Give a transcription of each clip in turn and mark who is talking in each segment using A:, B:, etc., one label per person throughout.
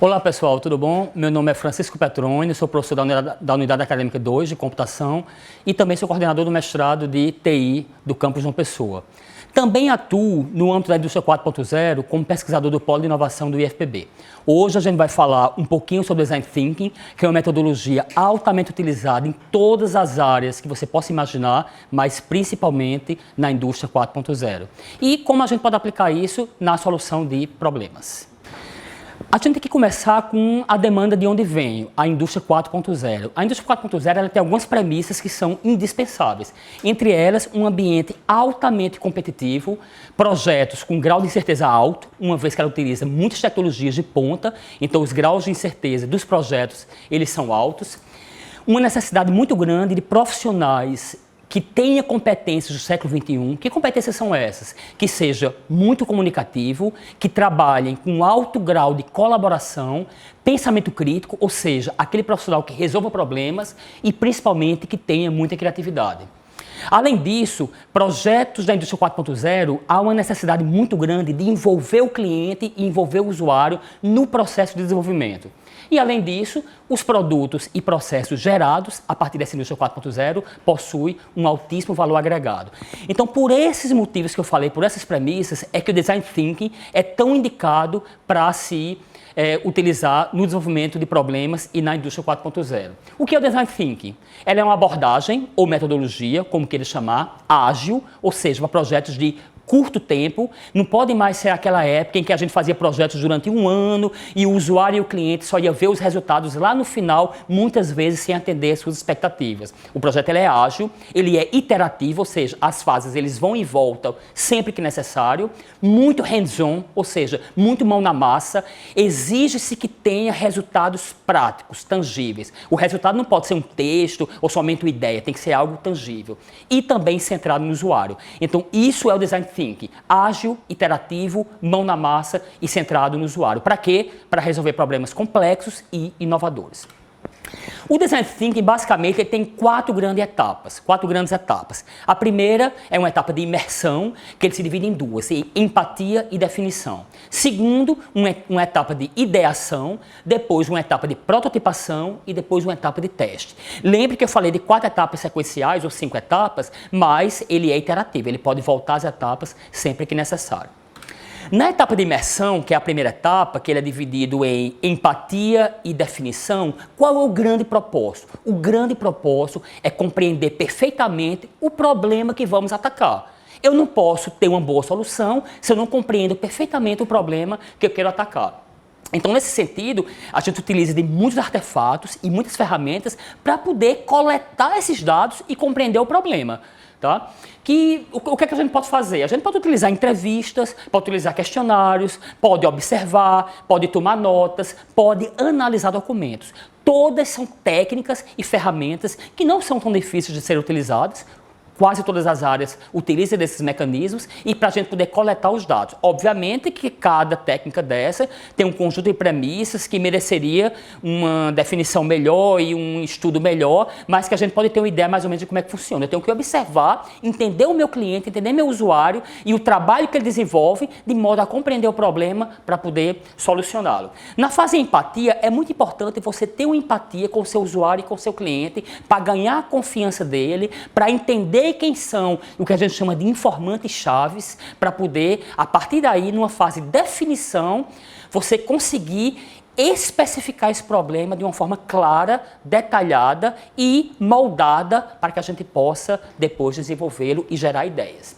A: Olá pessoal, tudo bom? Meu nome é Francisco Petroni, sou professor da Unidade Acadêmica 2 de Computação e também sou coordenador do mestrado de TI do campus João Pessoa. Também atuo no âmbito da indústria 4.0 como pesquisador do Polo de Inovação do IFPB. Hoje a gente vai falar um pouquinho sobre Design Thinking, que é uma metodologia altamente utilizada em todas as áreas que você possa imaginar, mas principalmente na indústria 4.0. E como a gente pode aplicar isso na solução de problemas. A gente tem que começar com a demanda de onde vem, a indústria 4.0. A indústria 4.0 ela tem algumas premissas que são indispensáveis. Entre elas, um ambiente altamente competitivo, projetos com grau de incerteza alto, uma vez que ela utiliza muitas tecnologias de ponta, então os graus de incerteza dos projetos eles são altos. Uma necessidade muito grande de profissionais que tenha competências do século XXI. Que competências são essas? Que seja muito comunicativo, que trabalhem com alto grau de colaboração, pensamento crítico, ou seja, aquele profissional que resolva problemas e principalmente que tenha muita criatividade. Além disso, projetos da indústria 4.0, há uma necessidade muito grande de envolver o cliente e envolver o usuário no processo de desenvolvimento. E, além disso, os produtos e processos gerados a partir dessa indústria 4.0 possuem um altíssimo valor agregado. Então, por esses motivos que eu falei, por essas premissas, é que o Design Thinking é tão indicado para se utilizar no desenvolvimento de problemas e na indústria 4.0. O que é o Design Thinking? Ela é uma abordagem ou metodologia, como queira chamar, ágil, ou seja, para projetos de curto tempo, não pode mais ser aquela época em que a gente fazia projetos durante um ano e o usuário e o cliente só ia ver os resultados lá no final, muitas vezes sem atender às suas expectativas. O projeto ele é ágil, ele é iterativo, ou seja, as fases eles vão e voltam sempre que necessário, muito hands-on, ou seja, muito mão na massa, exige-se que tenha resultados práticos, tangíveis. O resultado não pode ser um texto ou somente uma ideia, tem que ser algo tangível e também centrado no usuário. Então, isso é o Design Thinking, ágil, iterativo, mão na massa e centrado no usuário. Para quê? Para resolver problemas complexos e inovadores. O Design Thinking, basicamente, ele tem quatro grandes etapas. A primeira é uma etapa de imersão, que ele se divide em duas, empatia e definição. Segundo, uma etapa de ideação, depois uma etapa de prototipação e depois uma etapa de teste. Lembre que eu falei de 4 etapas sequenciais ou 5 etapas, mas ele é iterativo, ele pode voltar às etapas sempre que necessário. Na etapa de imersão, que é a primeira etapa, que ele é dividido em empatia e definição, qual é o grande propósito? O grande propósito é compreender perfeitamente o problema que vamos atacar. Eu não posso ter uma boa solução se eu não compreendo perfeitamente o problema que eu quero atacar. Então, nesse sentido, a gente utiliza de muitos artefatos e muitas ferramentas para poder coletar esses dados e compreender o problema. Tá? O que é que a gente pode fazer? A gente pode utilizar entrevistas, pode utilizar questionários, pode observar, pode tomar notas, pode analisar documentos. Todas são técnicas e ferramentas que não são tão difíceis de ser utilizadas. Quase todas as áreas utilizam desses mecanismos e para a gente poder coletar os dados. Obviamente que cada técnica dessa tem um conjunto de premissas que mereceria uma definição melhor e um estudo melhor, mas que a gente pode ter uma ideia mais ou menos de como é que funciona. Eu tenho que observar, entender o meu cliente, entender meu usuário e o trabalho que ele desenvolve de modo a compreender o problema para poder solucioná-lo. Na fase de empatia, é muito importante você ter uma empatia com o seu usuário e com o seu cliente para ganhar a confiança dele, para entender quem são o que a gente chama de informantes chaves, para poder, a partir daí, numa fase de definição, você conseguir especificar esse problema de uma forma clara, detalhada e moldada para que a gente possa depois desenvolvê-lo e gerar ideias.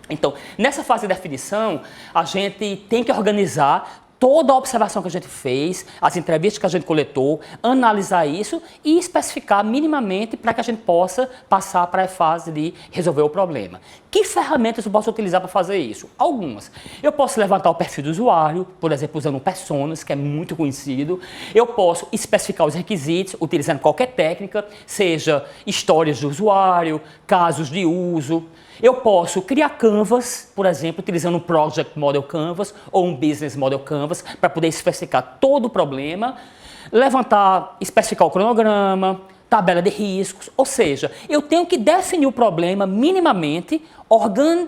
A: Então, nessa fase de definição, a gente tem que organizar toda a observação que a gente fez, as entrevistas que a gente coletou, analisar isso e especificar minimamente para que a gente possa passar para a fase de resolver o problema. Que ferramentas eu posso utilizar para fazer isso? Algumas. Eu posso levantar o perfil do usuário, por exemplo, usando o Personas, que é muito conhecido. Eu posso especificar os requisitos, utilizando qualquer técnica, seja histórias do usuário, casos de uso. Eu posso criar canvas, por exemplo, utilizando um Project Model Canvas ou um Business Model Canvas para poder especificar todo o problema, especificar o cronograma, tabela de riscos, ou seja, eu tenho que definir o problema minimamente,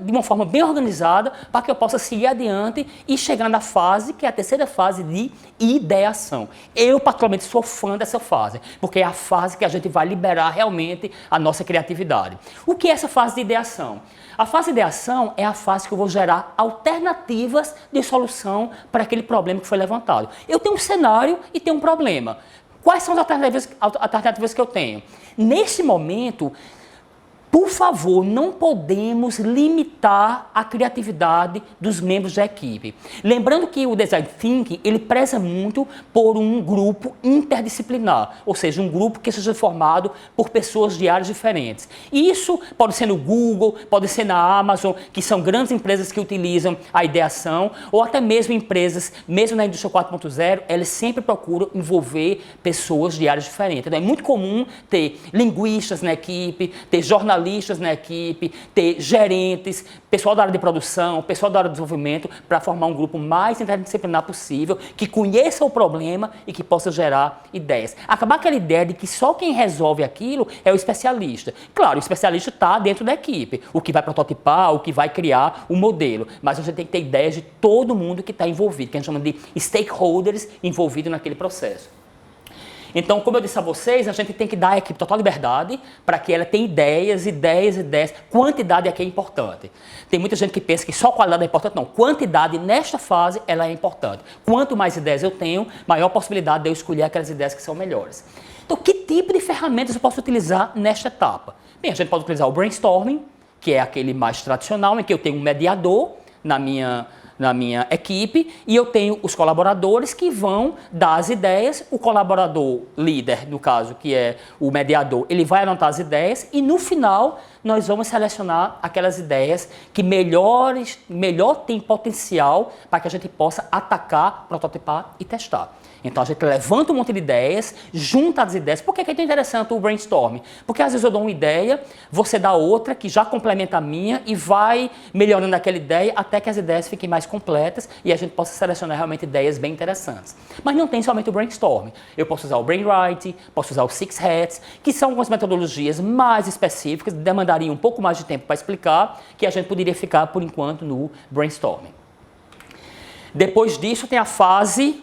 A: de uma forma bem organizada, para que eu possa seguir adiante e chegar na fase, que é a terceira fase de ideação. Eu, particularmente, sou fã dessa fase, porque é a fase que a gente vai liberar realmente a nossa criatividade. O que é essa fase de ideação? A fase de ideação é a fase que eu vou gerar alternativas de solução para aquele problema que foi levantado. Eu tenho um cenário e tenho um problema. Quais são as alternativas que eu tenho? Nesse momento, por favor, não podemos limitar a criatividade dos membros da equipe. Lembrando que o Design Thinking, ele preza muito por um grupo interdisciplinar, ou seja, um grupo que seja formado por pessoas de áreas diferentes. E isso pode ser no Google, pode ser na Amazon, que são grandes empresas que utilizam a ideação, ou até mesmo empresas, mesmo na indústria 4.0, elas sempre procuram envolver pessoas de áreas diferentes. Então, é muito comum ter linguistas na equipe, ter jornalistas na equipe, ter gerentes, pessoal da área de produção, pessoal da área de desenvolvimento, para formar um grupo mais interdisciplinar possível, que conheça o problema e que possa gerar ideias. Acabar aquela ideia de que só quem resolve aquilo é o especialista. Claro, o especialista está dentro da equipe, o que vai prototipar, o que vai criar o modelo, mas você tem que ter ideias de todo mundo que está envolvido, que a gente chama de stakeholders envolvidos naquele processo. Então, como eu disse a vocês, a gente tem que dar à equipe total liberdade para que ela tenha ideias. Quantidade aqui é importante. Tem muita gente que pensa que só qualidade é importante. Não, quantidade nesta fase ela é importante. Quanto mais ideias eu tenho, maior possibilidade de eu escolher aquelas ideias que são melhores. Então, que tipo de ferramentas eu posso utilizar nesta etapa? Bem, a gente pode utilizar o brainstorming, que é aquele mais tradicional, em que eu tenho um mediador na minha equipe e eu tenho os colaboradores que vão dar as ideias. O colaborador líder, no caso, que é o mediador, ele vai anotar as ideias e no final nós vamos selecionar aquelas ideias que melhor têm potencial para que a gente possa atacar, prototipar e testar. Então a gente levanta um monte de ideias, junta as ideias. Por que é tão interessante o brainstorming? Porque às vezes eu dou uma ideia, você dá outra que já complementa a minha e vai melhorando aquela ideia até que as ideias fiquem mais completas e a gente possa selecionar realmente ideias bem interessantes. Mas não tem somente o brainstorming. Eu posso usar o brainwriting, posso usar o Six Hats, que são algumas metodologias mais específicas, demandariam um pouco mais de tempo para explicar, que a gente poderia ficar por enquanto no brainstorming. Depois disso tem a fase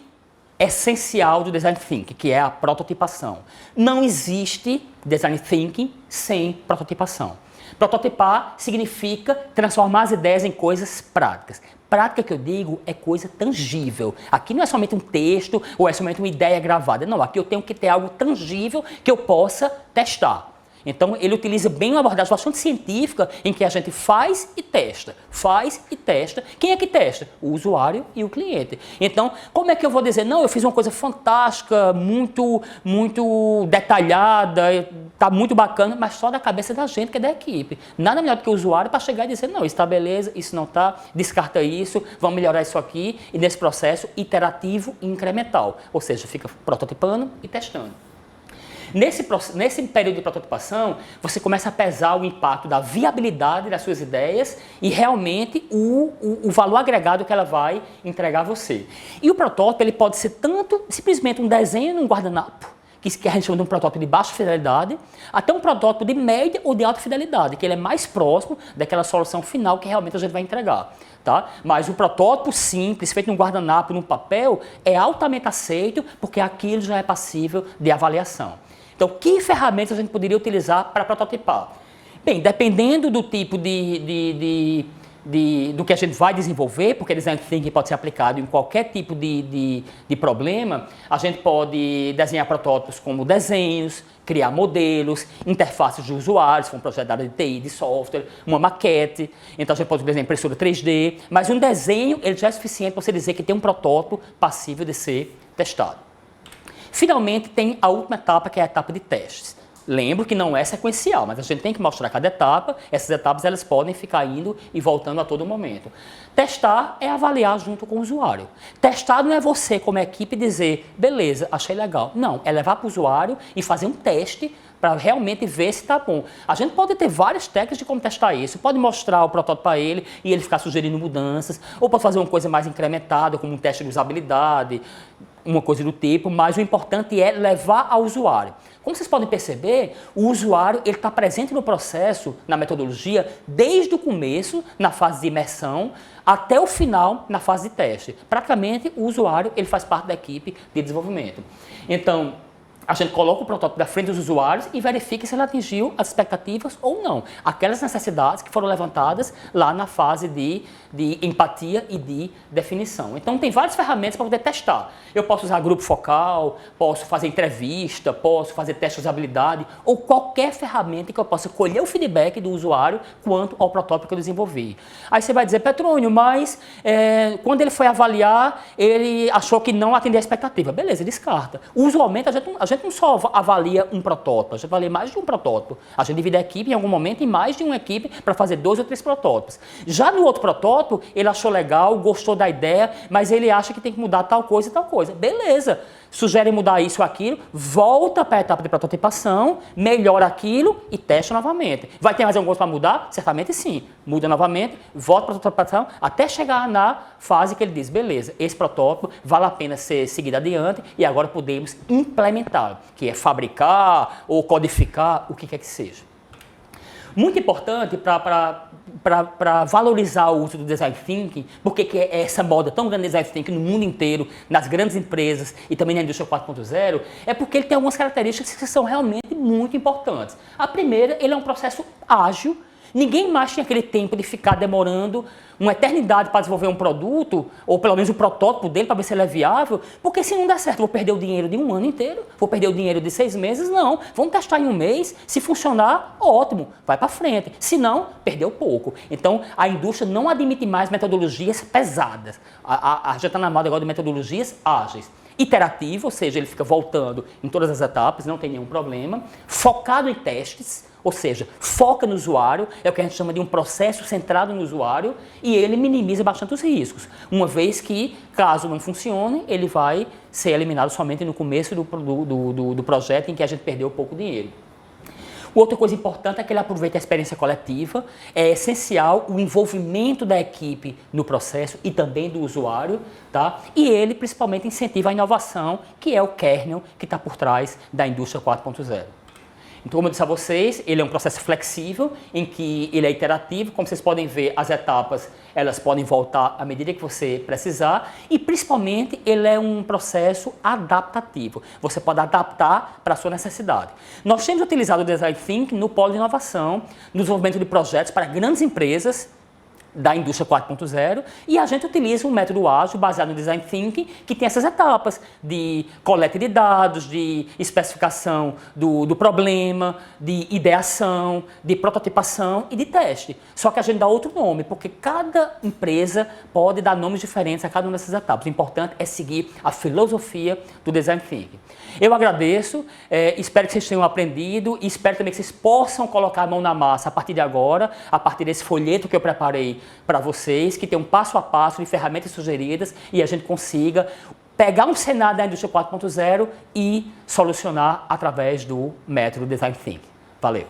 A: essencial do Design Thinking, que é a prototipação. Não existe Design Thinking sem prototipação. Prototipar significa transformar as ideias em coisas práticas. Prática que eu digo é coisa tangível. Aqui não é somente um texto ou é somente uma ideia gravada. Não, aqui eu tenho que ter algo tangível que eu possa testar. Então, ele utiliza bem uma abordagem bastante científica em que a gente faz e testa. Faz e testa. Quem é que testa? O usuário e o cliente. Então, como é que eu vou dizer, não, eu fiz uma coisa fantástica, muito detalhada, está muito bacana, mas só da cabeça da gente, que é da equipe. Nada melhor do que o usuário para chegar e dizer, não, isso está beleza, isso não está, descarta isso, vamos melhorar isso aqui, e nesse processo iterativo e incremental. Ou seja, fica prototipando e testando. Nesse período de prototipação, você começa a pesar o impacto da viabilidade das suas ideias e realmente o valor agregado que ela vai entregar a você. E o protótipo ele pode ser tanto simplesmente um desenho num guardanapo, que a gente chama de um protótipo de baixa fidelidade, até um protótipo de média ou de alta fidelidade, que ele é mais próximo daquela solução final que realmente a gente vai entregar. Tá? Mas o protótipo simples, feito num guardanapo, num papel, é altamente aceito porque aquilo já é passível de avaliação. Então, que ferramentas a gente poderia utilizar para prototipar? Bem, dependendo do tipo do que a gente vai desenvolver, porque Design Thinking pode ser aplicado em qualquer tipo de problema, a gente pode desenhar protótipos como desenhos, criar modelos, interfaces de usuários, como um projeto da área de TI, de software, uma maquete. Então, a gente pode desenhar impressora 3D, mas um desenho ele já é suficiente para você dizer que tem um protótipo passível de ser testado. Finalmente, tem a última etapa, que é a etapa de testes. Lembro que não é sequencial, mas a gente tem que mostrar cada etapa. Essas etapas elas podem ficar indo e voltando a todo momento. Testar é avaliar junto com o usuário. Testar não é você, como equipe, dizer, beleza, achei legal. Não, é levar para o usuário e fazer um teste para realmente ver se está bom. A gente pode ter várias técnicas de como testar isso. Pode mostrar o protótipo para ele e ele ficar sugerindo mudanças, ou pode fazer uma coisa mais incrementada, como um teste de usabilidade. uma coisa do tipo, mas o importante é levar ao usuário. Como vocês podem perceber, o usuário está presente no processo, na metodologia, desde o começo, na fase de imersão, até o final, na fase de teste. Praticamente, o usuário ele faz parte da equipe de desenvolvimento. Então, a gente coloca o protótipo da frente dos usuários e verifica se ele atingiu as expectativas ou não. Aquelas necessidades que foram levantadas lá na fase de empatia e de definição. Então, tem várias ferramentas para poder testar. Eu posso usar grupo focal, posso fazer entrevista, posso fazer teste de usabilidade ou qualquer ferramenta que eu possa colher o feedback do usuário quanto ao protótipo que eu desenvolvi. Aí você vai dizer, Petrônio, mas quando ele foi avaliar, ele achou que não atendia a expectativa. Beleza, descarta. Usualmente, a gente não só avalia um protótipo, a gente avalia mais de um protótipo. A gente divide a equipe em algum momento em mais de uma equipe para fazer 2 ou 3 protótipos. Já no outro protótipo, ele achou legal, gostou da ideia, mas ele acha que tem que mudar tal coisa e tal coisa. Beleza, sugere mudar isso ou aquilo, volta para a etapa de prototipação, melhora aquilo e testa novamente. Vai ter mais alguma coisa para mudar? Certamente sim. Muda novamente, volta para a prototipação, até chegar na fase que ele diz, beleza, esse protótipo vale a pena ser seguido adiante e agora podemos implementar, que é fabricar ou codificar, o que quer que seja. Muito importante para valorizar o uso do Design Thinking, porque que é essa moda tão grande de Design Thinking no mundo inteiro, nas grandes empresas e também na indústria 4.0, é porque ele tem algumas características que são realmente muito importantes. A primeira, ele é um processo ágil. Ninguém mais tinha aquele tempo de ficar demorando uma eternidade para desenvolver um produto, ou pelo menos o protótipo dele, para ver se ele é viável, porque se não der certo, vou perder o dinheiro de um ano inteiro, vou perder o dinheiro de 6 meses, não. Vamos testar em um mês, se funcionar, ótimo, vai para frente. Se não, perdeu pouco. Então, a indústria não admite mais metodologias pesadas. A gente está na moda agora de metodologias ágeis. Iterativo, ou seja, ele fica voltando em todas as etapas, não tem nenhum problema. Focado em testes, ou seja, foca no usuário, é o que a gente chama de um processo centrado no usuário, e ele minimiza bastante os riscos, uma vez que, caso não funcione, ele vai ser eliminado somente no começo do projeto em que a gente perdeu pouco dinheiro. Outra coisa importante é que ele aproveita a experiência coletiva, é essencial o envolvimento da equipe no processo e também do usuário, tá? E ele principalmente incentiva a inovação, que é o kernel que está por trás da indústria 4.0. Então, como eu disse a vocês, ele é um processo flexível, em que ele é iterativo. Como vocês podem ver, as etapas elas podem voltar à medida que você precisar e, principalmente, ele é um processo adaptativo. Você pode adaptar para a sua necessidade. Nós temos utilizado o Design Thinking no polo de inovação, no desenvolvimento de projetos para grandes empresas da indústria 4.0 e a gente utiliza um método ágil baseado no Design Thinking que tem essas etapas de coleta de dados, de especificação do problema, de ideação, de prototipação e de teste. Só que a gente dá outro nome, porque cada empresa pode dar nomes diferentes a cada uma dessas etapas. O importante é seguir a filosofia do Design Thinking. Eu agradeço, espero que vocês tenham aprendido e espero também que vocês possam colocar a mão na massa a partir de agora, a partir desse folheto que eu preparei para vocês, que tem um passo a passo de ferramentas sugeridas e a gente consiga pegar um cenário da indústria 4.0 e solucionar através do método Design Thinking. Valeu!